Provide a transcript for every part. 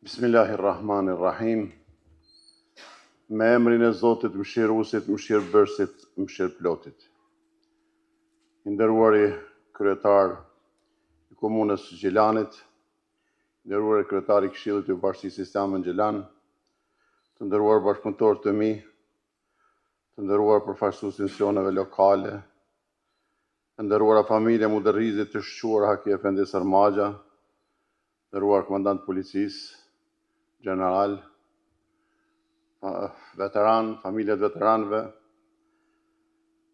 Bismillahirrahmanirrahim. Me emrin e Zotit mëshiruesit, mëshirbërësit, mëshirëplotit. I nderuari kryetar i komunës Gjilanit, i nderuar kryetari i Këshillit të Bashkisë Islame në Gjilan, të nderuar bashkëpunëtorë të mi, të nderuar përfaqësues të institucioneve lokale, të nderuara familja Muderrizit të shquar Haki Efendi Sarmaxha, të nderuar komandant policisë, general, veteran, familjet veteranëve,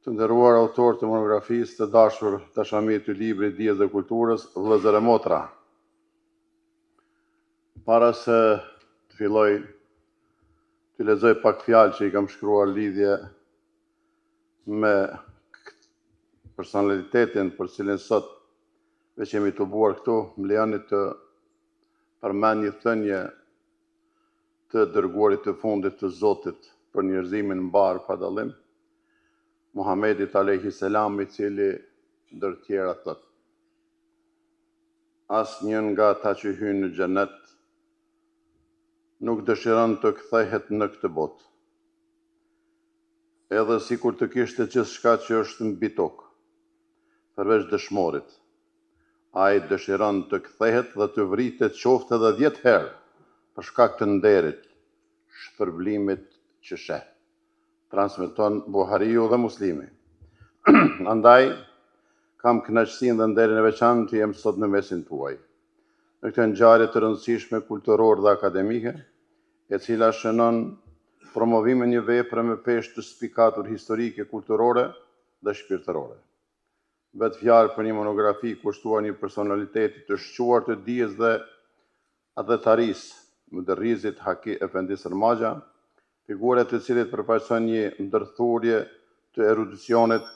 të nderuar autor të monografisë, të dashur dashamirë të librit Dijes dhe Kulturës, vëllezër e motra. Para se të filloj të lexoj pak fjalë që i kam shkruar lidhje me personalitetin për cilin sot veç jemi të buar këtu, më lejoni të përmend një thënie të dërguarit të fundit të Zotit për njerëzimin mbar pa dallim, Muhamedit alayhi salam, i cili ndër tjera thot: asnjë nga ata që hyn në xhenet nuk dëshiron të kthehet në këtë botë, edhe sikur të kishte gjithçka që është mbi tokë, përveç dëshmorit. Ai dëshiron të kthehet dhe të vritet qoftë edhe 10 herë, për shkak të nderit, shpërblimit që sheh. Transmeton Buhariu dhe Muslimi. Andaj, kam kënaqësinë dhe nderin e veçantë që jem sot në mesin tuaj, në këtë ngjarje të rëndësishme kulturore dhe akademike, e cila shënon promovimin një vepre me peshë të spikatur historike, kulturore dhe shpirtërore. Vetë fjalë për një monografi kushtuar një personaliteti të shquar të dijes dhe adhetarisë, Muderrizit Haki Efendi Sarmaxha, figure të cilit përfaqëson një ndërthurje të erudicionit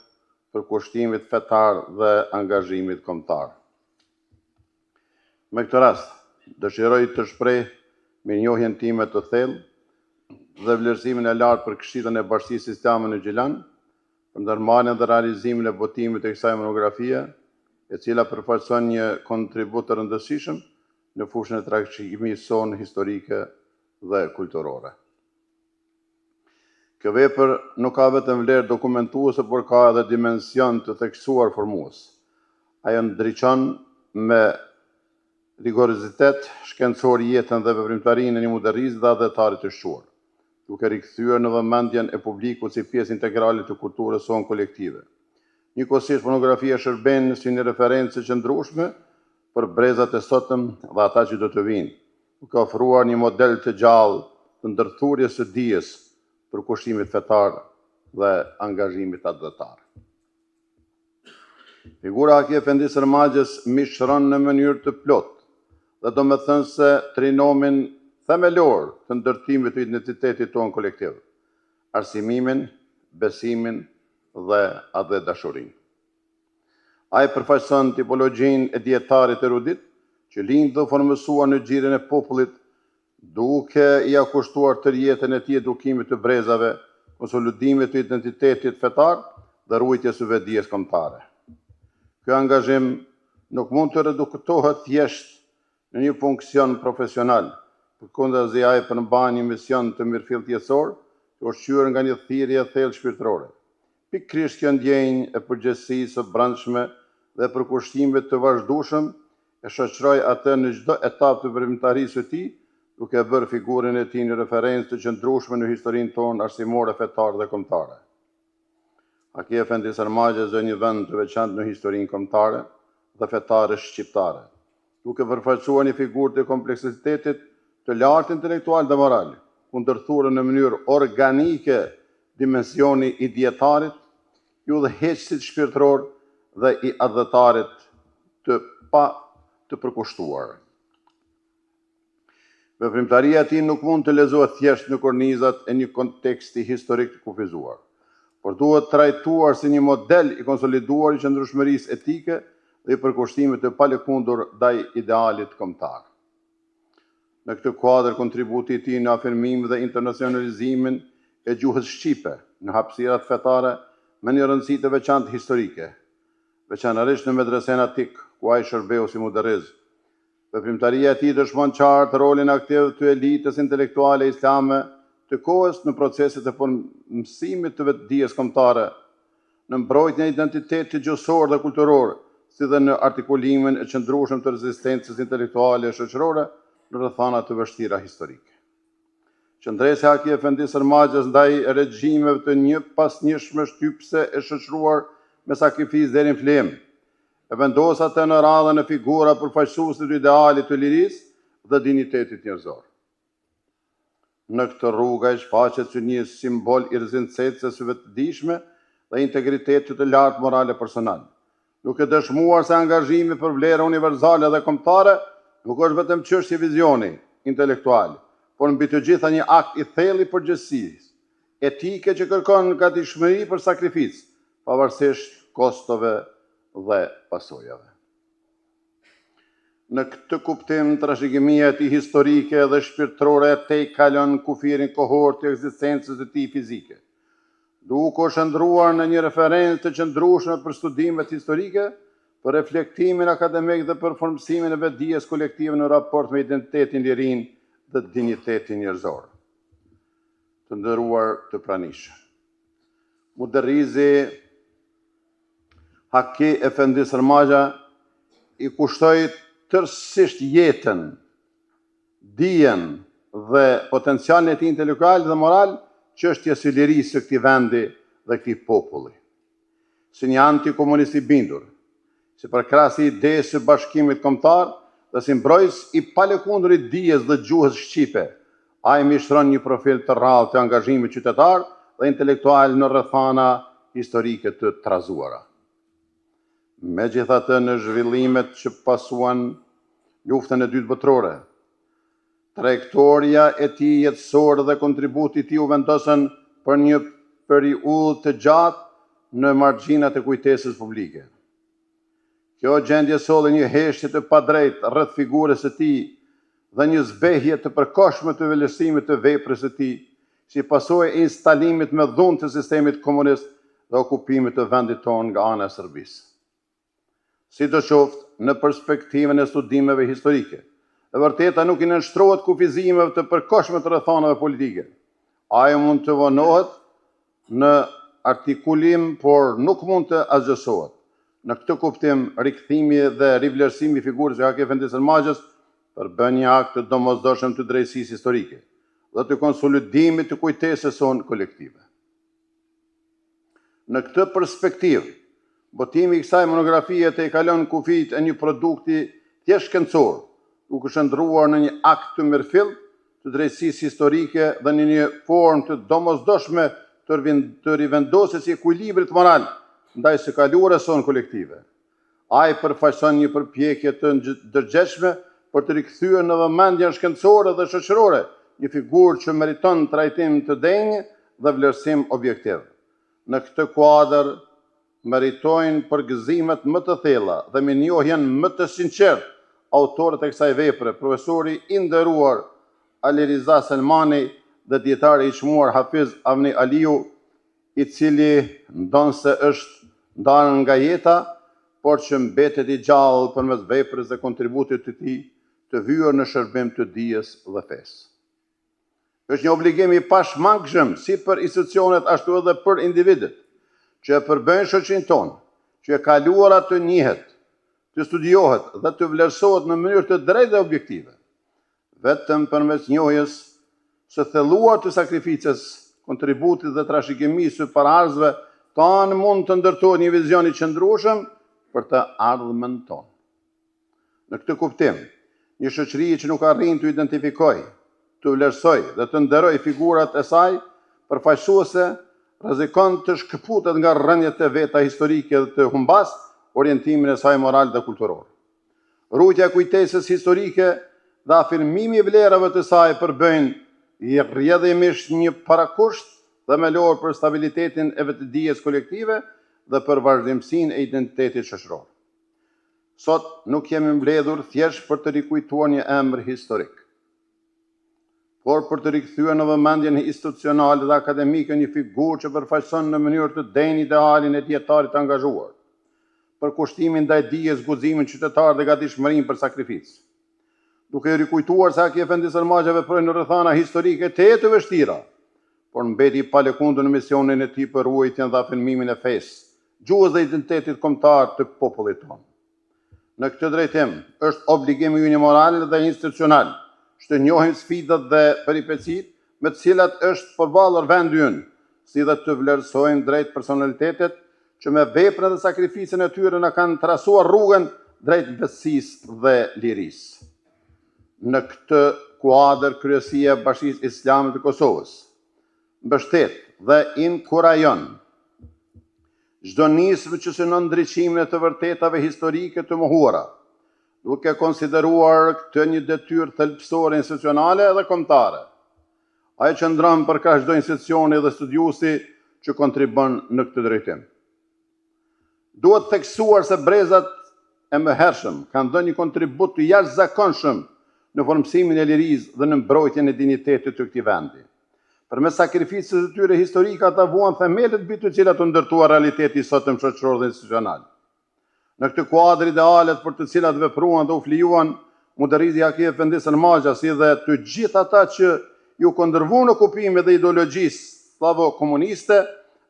për kushtimit fetar dhe angazhimit kombëtar. Me këtë rast, dëshiroj të shpreh mirënjohjen time të thellë dhe vlerësimin e lartë për Këshillën e Bashkisë Islame në Gjilan, për ndërmarrjen dhe realizimin e votimit të kësaj monografie, e cila përfaqëson një kontribut të rëndësishëm në fushën e trashëgimisë sonë historike dhe kulturore. Kjo vepër nuk ka vetëm vlerë dokumentuese, por ka edhe dimension të theksuar formues. Ajo ndriçon me rigorozitet shkencor jetën dhe veprimtarinë e një muderrizi dhe adhetarit të shquar, duke rikthyer në vëmendjen e publikut si pjesë integrale të kulturës sonë kolektive. Njëkohësisht, monografia shërben si një referencë qëndrueshme për brezat e sotëm dhe ata që do të vinë, duke ofruar një model të gjallë të ndërthurjes së dijes për kushtimit fetar dhe angazhimit adhetar. Figura Haki Efendi Sarmaxhës mishron në mënyrë të plotë dhe do me thënë se trinomin themelor të ndërtimit të identitetit tonë kolektiv, arsimimin, besimin dhe adhet-dashurinë. Ai përfaqëson tipologjinë e dietarit erudit që lind dhe formësuar në xhirin e popullit, duke i kushtuar tërë jetën e tij edukimit të brezave, konsolidimit të identitetit fetar dhe ruajtjes së vetdijes kombëtare. Ky angazhim nuk mund të redukohet thjesht në një funksion profesional, përkundazi ai përmban një mision të mirëfilletësor, të ushqyer nga një thirrje thellë shpirtërore. Pikërisht kjo ndjenjë e përgjegjësisë së brendshme dhe për kushtimit të vazhdueshëm e shoqëroi atë në çdo etapë të veprimtarisë së tij, duke bërë figurën e tij një referencë të qëndrueshme në historinë tonë arsimore, fetare dhe kombëtare. Haki Efendi Sarmaxha zë një vend të veçantë në historinë kombëtare dhe fetare shqiptare, duke përfaqësuar një figurë të kompleksitetit të lartë intelektual dhe moral, ku ndërthurën në mënyrë organike dimensioni i dietarit, ju dhe udhëheqësit shpirtëror dhe i adhetarit të përkushtuar. Veprimtaria e tij nuk mund të lexohet thjesht në kornizat e një konteksti historik të kufizuar, por duhet trajtuar si një model i konsoliduar i qëndrueshmërisë etike dhe i përkushtimit të palëkundur ndaj idealit kombëtar. Në këtë kuadër, kontributi i tij në afirmim dhe internacionalizimin e gjuhës shqipe në hapësirat fetare me një rëndësi të veçantë historike, veçanërisht në medresen atik, ku ai shërbeu si muderriz, Veprimtaria e tij dëshmon qartë rolin aktiv të elitës intelektuale islame të kohës në proceset e formësimit të vetdijes kombëtare, në mbrojtjen e identitetit gjuhësor dhe kulturor, si dhe në artikulimin e qëndrueshëm të rezistencës intelektuale e shoqërore në rrethana të vështira historike. Qëndresa e Haki Efendi Sërmagjës ndaj regjimeve të një pas njëshme shtypse e shoqëruar me sakrificë deri në flim, e vendos atë në radhën e figura përfaqësuese të idealit të lirisë dhe dinjitetit njerëzor. Në këtë rrugë ai shfaqet si një simbol i rrezikshmërisë së vetëdijshme dhe integritetit të lartë morale personal, duke dëshmuar se angazhimi për vlera universale dhe kombëtare nuk është vetëm çështje vizioni intelektual, por mbi të gjitha një akt i thellë i përgjegjësisë, etike që kërkon gatishmëri për sakrificë, pavarësisht kostove dhe pasojave. Në këtë kuptim, trashëgimia e tij historike dhe shpirtërore tej kalon kufirin kohor të ekzistencës së tij fizike, duke u shndruar në një referencë të qëndrueshme për studimet historike, për reflektimin akademik dhe për formësimin e vetdijes kolektive në raport me identitetin, lirinë dhe dinjitetin njerëzor. Të nderuar të pranishëm, Muderrizi Haki Efendi Sërmagja i kushtoi tërësisht jetën, dijen dhe potencialin e tij intelektual dhe moral çështjes së lirisë së këtij vendi dhe këtij populli. Si një antikomunist i bindur, si përkrahas i idesë së bashkimit kombëtar dhe si mbrojtës i palëkundur i dijes dhe gjuhës shqipe, ai mishtron një profil të rrallë të angazhimit qytetar dhe intelektual në rrethana historike të trazuara. Megjithatë, në zhvillimet që pasuan luftën e dytë botërore, trajektoria e tij jetësore dhe kontributi i tij u vendosën për një periudhë të gjatë në margjinat e kujtesës publike. Kjo gjendje solli një heshtje të padrejtë rreth figurës së tij dhe një zbehje të përkohshme të vlerësimit të veprës së tij, si pasojë e instalimit me dhunë të sistemit komunist dhe okupimit të vendit tonë nga ana e Serbisë. Sidoqoftë, në perspektivën e studimeve historike, e vërteta nuk i nënshtrohet kufizimeve të përkohshme të rrethanave politike. Ai mund të vonohet në artikulim, por nuk mund të azgjësohet. Në këtë kuptim, rikthimi dhe rivlerësimi i figurës së Haki Efendi Sërmagjës përbën një akt të domosdoshëm të drejtësisë historike dhe të konsolidimit të kujtesës sonë kolektive. Në këtë perspektivë, botimi i kësaj monografie të i kalon kufijt e një produkti thjesht shkencor, duke qëndruar në një akt të mirëfill të drejtësisë historike dhe në një formë të domosdoshme të rivendosjes së ekuilibrit moral ndaj së kaluarës sonë kolektive. Ai përfaqëson një përpjekje të ndërgjegjshme për të rikthyer në vëmendjen shkencore dhe shoqërore një figurë që meriton trajtim të denjë dhe vlerësim objektiv. Në këtë kuadër meritojnë përgëzimet më të thella dhe minjohjen më të sinqertë autorët e kësaj vepre, profesori i nderuar Ali Riza Selmani dhe dietari i çmuar Hafiz Avni Aliu, i cili ndonse është ndarë nga jeta, por që mbetet i gjallë përmes veprës dhe kontributit të tij të vyer në shërbim të dijes dhe fesë. Është një obligim i pashmangshëm si për institucionet ashtu edhe për individët, që e përbëjnë shoqërinë tonë, që e kaluara të njihet, të studiohet dhe të vlerësohet në mënyrë të drejtë dhe objektive. Vetëm përmes njohjes së thelluar të sakrificës, kontributit dhe trashëgimisë së paraardhësve tanë mund të ndërtohet një vizion i qëndrueshëm për të ardhmen tonë. Në këtë kuptim, një shoqëri që nuk arrin të identifikojë, të vlerësojë dhe të nderojë figurat e saj përfaqësuese rrezikon të shkëputet nga rrënjët e veta historike dhe të humbas orientimin e saj moral dhe kulturor. Rrugja e kujtesës historike dhe afirmimi i vlerave të saj përbëjnë rrjedhimisht një parakusht themelor për stabilitetin e vetëdijes kolektive dhe për vazhdimsinë e identitetit shoqëror. Sot nuk jemi mbledhur thjesht për të rikujtuar një emër historik, por për të rikthyer në vëmendjen institucionale dhe akademike një figurë që përfaqëson në mënyrë të denjë idealin e dietarit angazhuar, për kushtimin ndaj dijes, guximin qytetar dhe gatishmërinë për sakrificë. duke rikujtuar se Haki Efendi Sarmaqja veproi në rrethana historike të vështira, por mbeti pa lëkundur në misionin e tij për ruajtjen dhe afirmimin e fesë, gjuhës dhe identitetit kombëtar të popullit tonë. Në këtë drejtim, është obligimi ynë moral dhe institucional që të njohim sfidat dhe peripecitë me të cilat është përballur vendi ynë, si dhe të vlerësojmë drejt personalitetet që me veprën dhe sakrificën e tyre na kanë trasuar rrugën drejt besisë dhe lirisë. Në këtë kuadër, Kryesia e Bashkisë Islame të Kosovës mbështet dhe inkurajon çdo nismë që synon ndriçimin e të vërtetave historike të mohuara, duke konsideruar këtë një detyrë thelbësore institucionale dhe kombëtare. Ajo qëndron përkrah çdo institucioni dhe studiuesi që kontribon në këtë drejtim. Duhet theksuar se brezat e mëhershëm kanë dhënë një kontribut të jashtëzakonshëm në formësimin e lirisë dhe në mbrojtjen e dinjitetit të këtij vendi. Përmes sakrificës së tyre historike ata vuan themelët mbi të cilat u ndërtua realiteti i sotëm shoqëror dhe institucional. Në këtë kuadër idealet për të cilat vepruan dhe u flijuan Mudarrisi Haki Efendi Sarmaqja, si dhe të gjithë ata që ju kundërvuan okupimit dhe ideologjisë slavo-komuniste,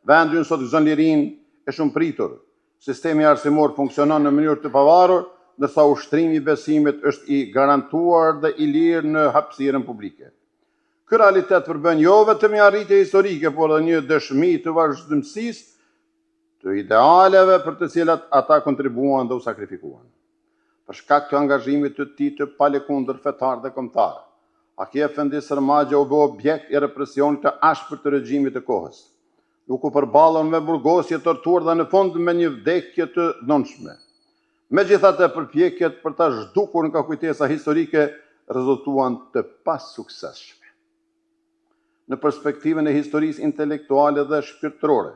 vendi ynë sot gëzon lirinë e shumëpritur. Sistemi arsimor funksionon në mënyrë të pavarur, ndërsa ushtrimi i besimit është i garantuar dhe i lirë në hapësirën publike. Ky realitet përbën jo vetëm një arritje historike, por edhe një dëshmi të vazhdimësisë të idealeve për të cilat ata kontribuan dhe u sakrifikuan. Për shkak të angazhimit të tij të palëkundur fetar dhe kombëtar, Haki Efendi Sarmaqja u bë objekt i represionit të ashpër të regjimit të kohës, duke u përballur me burgosje, torturë dhe në fund me një vdekje të nënshme. Megjithatë, përpjekjet për ta zhdukur nga kujtesa historike rezultuan të pasuksesshme. Në perspektivën e historisë intelektuale dhe shpirtërore,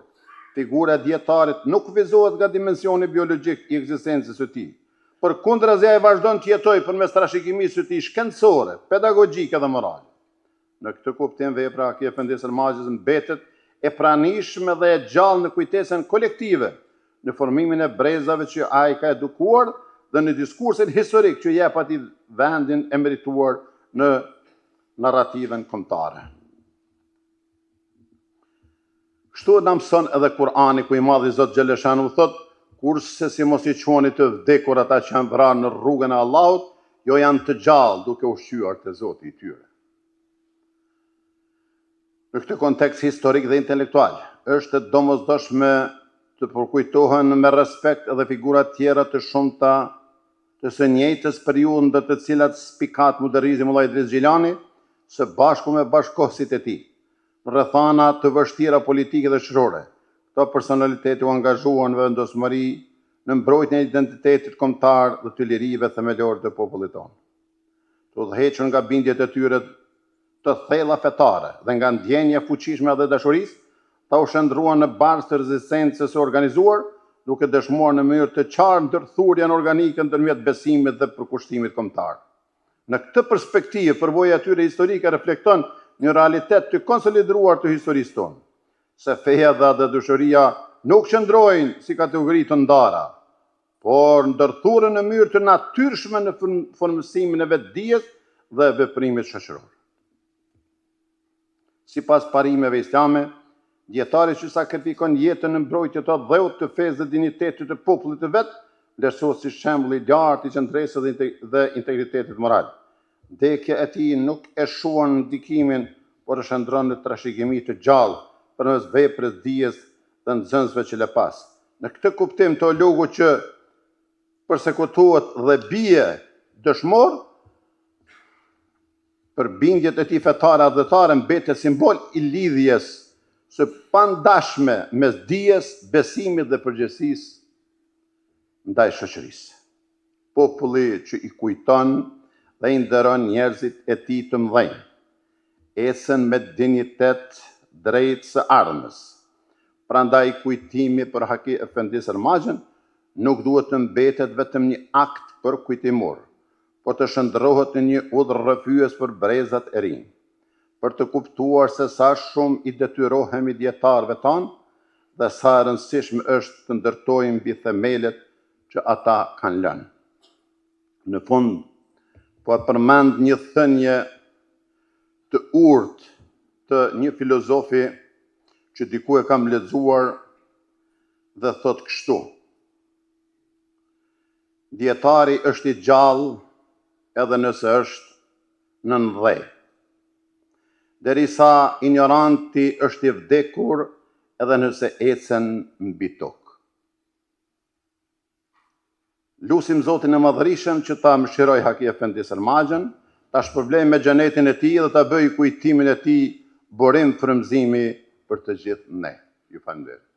figura e dietarit nuk vizohet nga dimensioni biologjik i ekzistencës së tij. Përkundrazi, ai vazhdon të jetojë përmes trashëgimisë së tij shkencore, pedagogjike dhe morale. Në këtë kuptim, vepra e Haki Efendi Sarmaqjës mbetet e pranishme dhe e gjallë në kujtesën kolektive, në formimin e brezave që ai ka edukuar dhe në diskursin historik që jep atij vendin e merituar në narrativën kombëtare. Kështu na mëson edhe Kurani, ku i Madhi Zot Xheleshanu thotë: kurse si mos i quani të vdekur ata që janë vrarë në rrugën e Allahut, jo janë të gjallë duke ushqyer te Zoti i tyre. Në këtë kontekst historik dhe intelektual, është e domosdoshme të përkujtohen me respekt edhe figura tjera të shumta të së njëjtës periudhë, ndër të cilat spikat Mudarrisi Mullah Idris Xhilani, së bashku me bashkohësit e tij, në rrethana të vështira politike dhe shoqërore. Këto personalitete u angazhuan në vendosmëri në mbrojtjen e identitetit kombëtar dhe të lirive themelore të popullit tonë. Të udhëhequr nga bindjet e tyre të thella fetare dhe nga ndjenja fuqishme dhe dashurisë, ta u shndruan në bazë të rezistencës së organizuar, duke dëshmuar në mënyrë të qartë ndërthurjen organike ndërmjet besimit dhe përkushtimit kombëtar. Në këtë perspektivë, përvoja e tyre historike reflekton një realitet të konsoliduar të historisë tonë, se feja dhe dashuria nuk qëndrojnë si kategori të ndara, por ndërthuren në mënyrë të natyrshme në formësimin e vetdijes dhe veprimit shoqëror. Sipas parimeve islame, dietari që sakrifikon jetën në mbrojtje të dheut të fesë dhe dinjitetit të popullit të vet, vlerësohet si shembull i lartë i qendresës dhe integritetit moral. Vdekja e tij nuk e shuan ndikimin, por e shndron në trashëgimi të gjallë përmes veprës, dijes dhe nxënësve që le pas. Në këtë kuptim, teologu që përsekutohet dhe bie dëshmor për bindjet e tij fetare adhetare, mbetet simbol i lidhjes së pandashme mes dijes, besimit dhe përgjegjësisë ndaj shoqërisë. Populli që i kujton dhe i nderon njerëzit e tij të mëdhenj, ecën me dinjitet drejt së ardhmës. Prandaj kujtimi për Haki Efendi Sarmaqjën nuk duhet të mbetet vetëm një akt për kujtimor, por të shndrohet në një udhërrëfyes për brezat e rinj, për të kuptuar se sa shumë i detyrohemi dietarëve tanë dhe sa e rëndësishme është të ndërtojmë mbi themelet që ata kanë lënë. Në fund, po atë përmend një thënie të urtë të një filozofi që diku e kam lexuar dhe thot kështu: dietari është i gjallë edhe nëse është në ndhej, derisa ignoranti është i vdekur edhe nëse ecën mbi tokë. Lusim Zotin e Madhërisëm që ta mëshiroj Haki Efendi Sërmagjën, ta shpërblej me xhenetin e tij dhe ta bëj kujtimin e tij burim frymëzimi për të gjithë ne. Ju falenderoj.